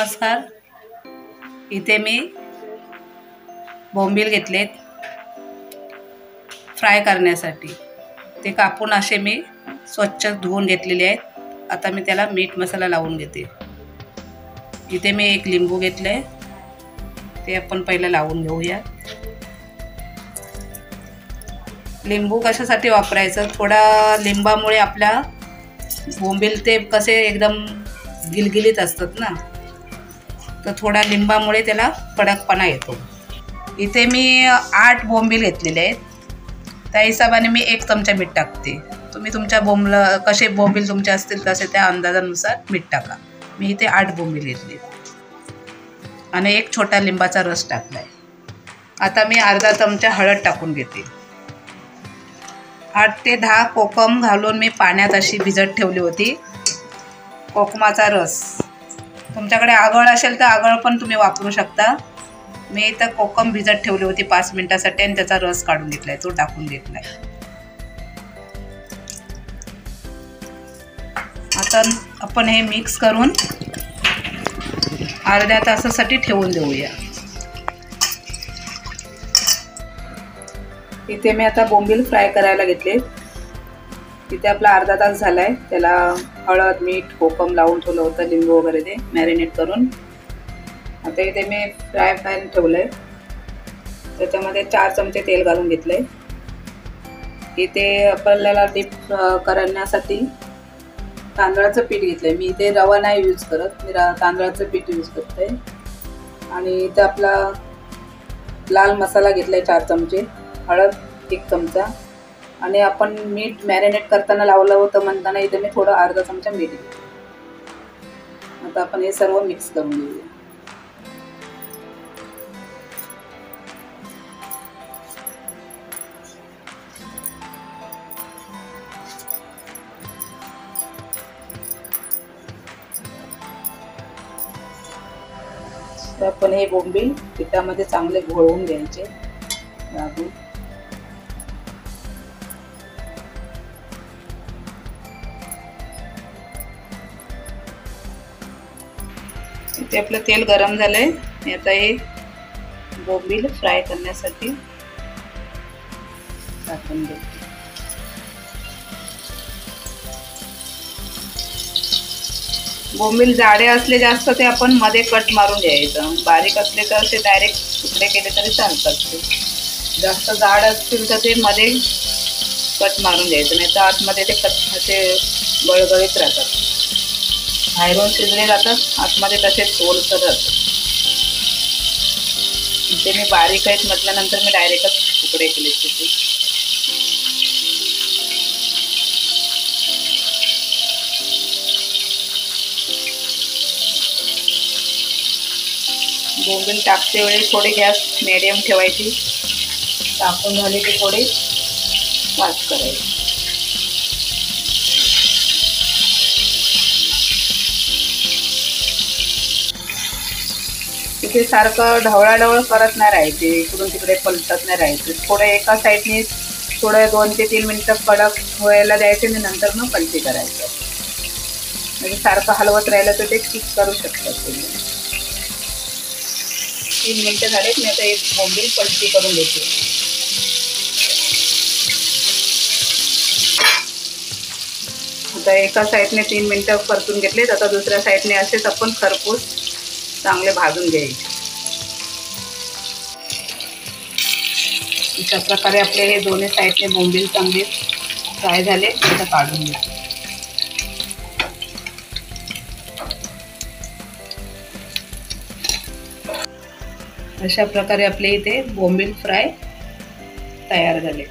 नमस्कार. इथे मी बोंबील घेतलेत फ्राय करण्यासाठी. ते कापून असे मी स्वच्छ धुवून घेतलेले आहेत. आता मी त्याला मीठ मसाला लावून घेते. इथे मी एक लिंबू घेतले, ते आपण पहिलं लावून घेऊया. लिंबू कशासाठी वापरायचं? थोडा लिंबामुळे आपल्या बोंबील ते कसे एकदम गिलगिलीत असतात ना, तर थोडा लिंबामुळे त्याला कडकपणा येतो. इथे मी 8 बोंबील घेतलेले आहेत. त्या हिशोबाने मी 1 चमचा मीठ टाकते. तुम्ही तुमच्या कसे बोंबील तुमचे असतील तसे त्या अंदाजानुसार मीठ टाका. मी इथे 8 बोंबील घेतले आणि 1 छोटा लिंबाचा रस टाकलाय. आता मी अर्धा चमचा हळद टाकून घेते. 8 ते 10 कोकम घालून मी पाण्यात अशी भिजत ठेवली होती. कोकमाचा रस, तुमच्याकडे आगळ असेल तर आगळ पण तुम्ही वापरू शकता. मी इथं कोकम भिजत ठेवली होती 5 मिनिटासाठी आणि त्याचा रस काढून घेतलाय, तो टाकून घेतलाय. आता आपण हे मिक्स करून अर्ध्या तासासाठी ठेवून देऊया. इथे मी आता बोंबील फ्राय करायला घेतले. इथे आपला अर्धा तास झालाय. त्याला हळद, मीठ, कोकम लावून ठेवलं होतं, लिंबू वगैरे ते मॅरिनेट करून. आता इथे मी फ्राय पॅन ठेवलंय, त्याच्यामध्ये 4 चमचे तेल घालून घेतलंय. इथे आपल्याला डीप करण्यासाठी तांदळाचं पीठ घेतलंय. मी इथे रवा नाही यूज करत, मी तांदळाचं पीठ यूज करते. आणि इथे आपला लाल मसाला घेतलाय 4 चमचे, हळद 1 चमचा, आणि आपण मीठ मॅरिनेट करताना लावलं होतं म्हणताना इथे मी थोडं अर्धा चमचा मीठ घेतलं. आता आपण हे सर्व मिक्स करून घेऊया. तर आपण हे बोंबील पिठामध्ये चांगले घोळवून घ्यायचे दाबून. इथे आपलं तेल गरम झालंय. मी आता हे बोंबील फ्राय करण्यासाठी टाकून देते. बोंबील जाडे असले जास्त ते आपण मध्ये कट मारून घ्यायचं. बारीक असले तर ते डायरेक्ट तुकडे केले तरी चालतात. ते जास्त जाड असतील तर ते मध्ये कट मारून घ्यायचं, नाही तर आतमध्ये ते असे गळगळीत राहतात. बाहेरून शिजले जातात, आतमध्ये तसेच ओलसर राहतात. ते मी बारीक आहेत म्हटल्यानंतर मी डायरेक्टच तुकडे केले त्याचे. बोंबील टाकते वेळी थोडी गॅस मिडियम ठेवायची. टाकून झाली की थोडी वाफ करायची. तिथे सारखं ढवळाढवळ करत नाही राहायचे, इकडून तिकडे पलटत नाही राहायचे. थोडं एका साईडने थोडं 2 ते 3 मिनिटं कडक व्हायला द्यायचे आणि नंतर मग पलटी करायचं. म्हणजे सारखं हलवत राहिलं तर ते किक करू शकतात तुम्ही. 3 मिनिटं झालेत. मी आता एक बोंबील पलटी करून घेते. आता एका साईडने 3 मिनिटं परतून घेतलेत. आता दुसऱ्या साईडने असेच आपण खरपूस चांगले भाजून घ्यायचे. अशा प्रकारे आपले हे दोन्ही साईडने बोंबील चांगले फ्राय झाले. आता काढून घ्या. अशा प्रकारे आपले इथे बोंबील फ्राय तयार झाले.